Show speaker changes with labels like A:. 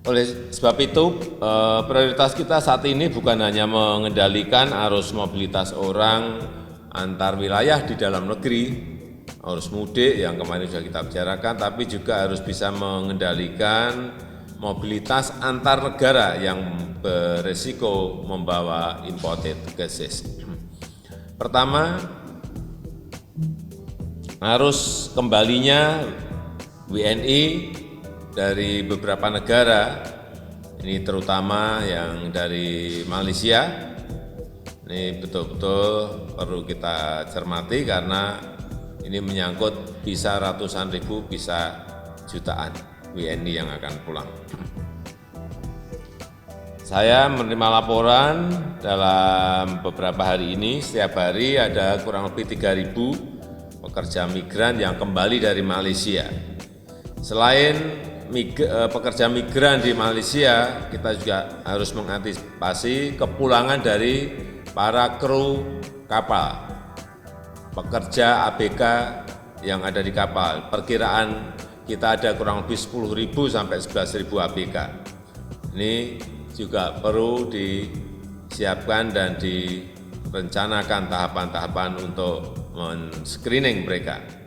A: Oleh sebab itu, prioritas kita saat ini bukan hanya mengendalikan arus mobilitas orang antar wilayah di dalam negeri, arus mudik yang kemarin sudah kita bicarakan, tapi juga harus bisa mengendalikan mobilitas antar negara yang beresiko membawa imported gases. Pertama, arus kembalinya WNI dari beberapa negara, ini terutama yang dari Malaysia, ini betul-betul perlu kita cermati karena ini menyangkut bisa ratusan ribu, bisa jutaan WNI yang akan pulang. Saya menerima laporan dalam beberapa hari ini, setiap hari ada kurang lebih 3.000 pekerja migran yang kembali dari Malaysia. Selain pekerja migran di Malaysia, kita juga harus mengantisipasi kepulangan dari para kru kapal, pekerja ABK yang ada di kapal. Perkiraan kita ada kurang lebih 10.000 sampai 11.000 ABK. Ini juga perlu disiapkan dan direncanakan tahapan-tahapan untuk men-screening mereka.